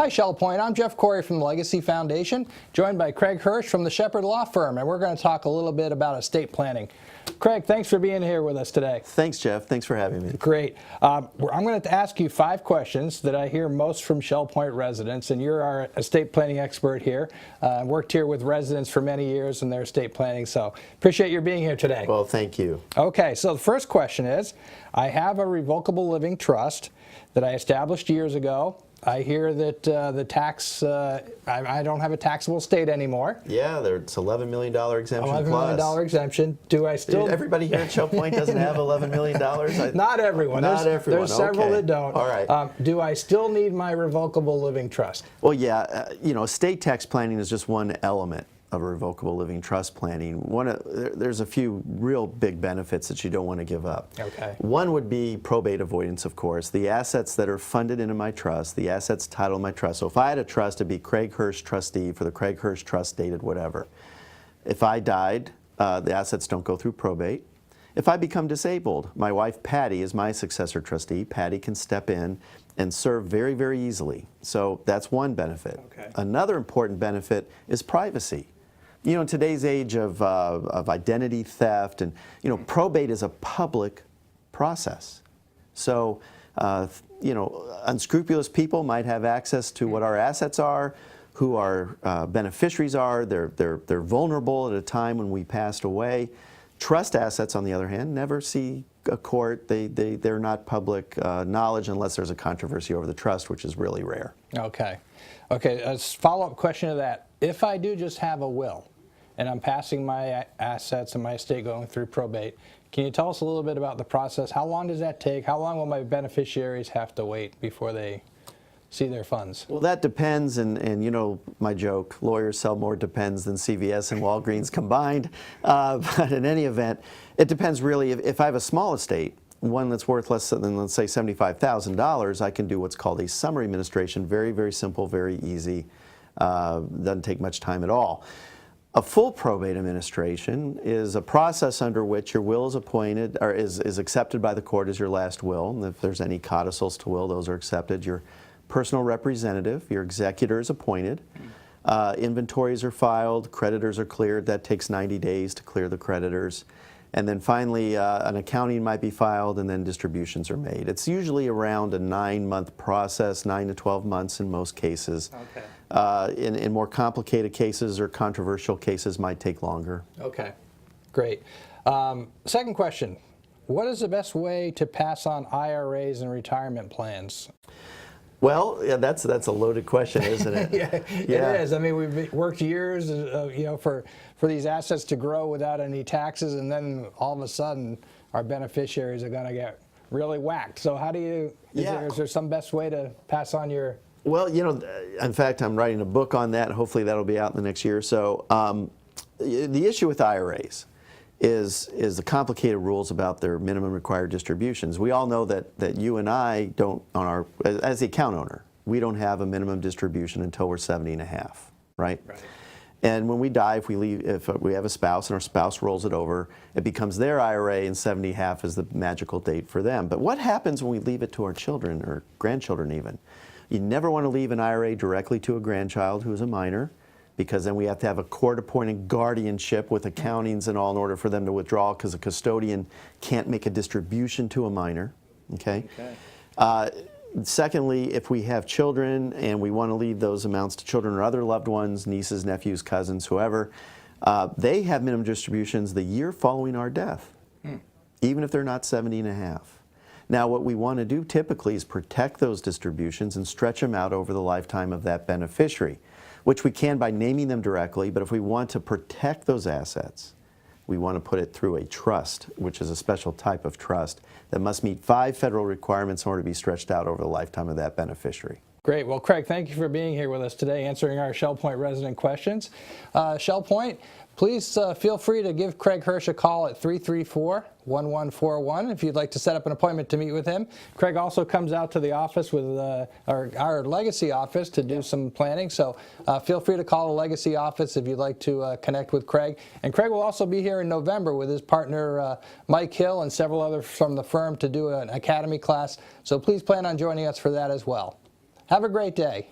Hi, Shell Point. I'm Jeff Corey from the Legacy Foundation, joined by Craig Hirsch from the Shepherd Law Firm, and we're going to talk a little bit about estate planning. Craig, thanks for being here with us today. Thanks, Jeff. Thanks for having me. Great. I'm going to ask you 5 questions that I hear most from Shell Point residents, and you're our estate planning expert here. Worked here with residents for many years in their estate planning, so appreciate your being here today. Well, thank you. Okay, so the first question is, I have a revocable living trust that I established years ago. I hear that the tax, I don't have a taxable estate anymore. Yeah, it's $11 million exemption $11 million exemption. Do I still? Everybody here at Shell Point doesn't have $11 million? Not everyone. Not everyone. There's several that don't. All right. Do I still need my revocable living trust? Well, yeah, estate tax planning is just one element of a revocable living trust planning. There's a few real big benefits that you don't want to give up. Okay. One would be probate avoidance, of course. The assets that are funded into my trust, the assets titled my trust. So if I had a trust, it'd be Craig Hirsch trustee for the Craig Hirsch trust dated whatever. If I died, the assets don't go through probate. If I become disabled, my wife Patty is my successor trustee. Patty can step in and serve very, very easily. So that's one benefit. Okay. Another important benefit is privacy. In today's age of identity theft, and probate is a public process. So, unscrupulous people might have access to what our assets are, who our beneficiaries are. They're vulnerable at a time when we passed away. Trust assets, on the other hand, never see a court. They're not public knowledge unless there's a controversy over the trust, which is really rare. Okay. Okay, a follow-up question to that. If I do just have a will, and I'm passing my assets and my estate going through probate, can you tell us a little bit about the process? How long does that take? How long will my beneficiaries have to wait before they see their funds? Well, that depends, and my joke, lawyers sell more Depends than CVS and Walgreens combined. But in any event, it depends really. If I have a small estate, one that's worth less than, let's say, $75,000, I can do what's called a summary administration. Very, very simple, very easy. Doesn't take much time at all. A full probate administration is a process under which your will is appointed, or is accepted by the court as your last will. And if there's any codicils to will, those are accepted. Your personal representative, your executor is appointed. Inventories are filed, creditors are cleared. That takes 90 days to clear the creditors. And then finally, an accounting might be filed, and then distributions are made. It's usually around a 9-month process, 9 to 12 months in most cases. Okay. In more complicated cases or controversial cases, might take longer. Okay, great. Second question, what is the best way to pass on IRAs and retirement plans? Well, yeah, that's a loaded question, isn't it? Yeah, it is. I mean, we've worked years, for these assets to grow without any taxes, and then all of a sudden, our beneficiaries are going to get really whacked. So, how do you? Is there some best way to pass on your? Well, in fact, I'm writing a book on that. Hopefully, that'll be out in the next year or so. The issue with IRAs is the complicated rules about their minimum required distributions. We all know that you and I don't, as the account owner, we don't have a minimum distribution until we're 70 and a half, right? Right. And when we die, if we have a spouse and our spouse rolls it over, it becomes their IRA, and 70 and a half is the magical date for them. But what happens when we leave it to our children or grandchildren even? You never want to leave an IRA directly to a grandchild who is a minor, because then we have to have a court-appointed guardianship with accountings and all in order for them to withdraw, because a custodian can't make a distribution to a minor. Okay. Secondly, if we have children and we want to leave those amounts to children or other loved ones, nieces, nephews, cousins, whoever, they have minimum distributions the year following our death, even if they're not 70 and a half. Now, what we want to do typically is protect those distributions and stretch them out over the lifetime of that beneficiary, which we can by naming them directly. But if we want to protect those assets, we want to put it through a trust, which is a special type of trust that must meet 5 federal requirements in order to be stretched out over the lifetime of that beneficiary. Great. Well, Craig, thank you for being here with us today, answering our Shell Point resident questions. Shell Point, please feel free to give Craig Hirsch a call at 334-1141 if you'd like to set up an appointment to meet with him. Craig also comes out to the office with our Legacy office to do some planning, so feel free to call the Legacy office if you'd like to connect with Craig. And Craig will also be here in November with his partner Mike Hill and several others from the firm to do an academy class, so please plan on joining us for that as well. Have a great day.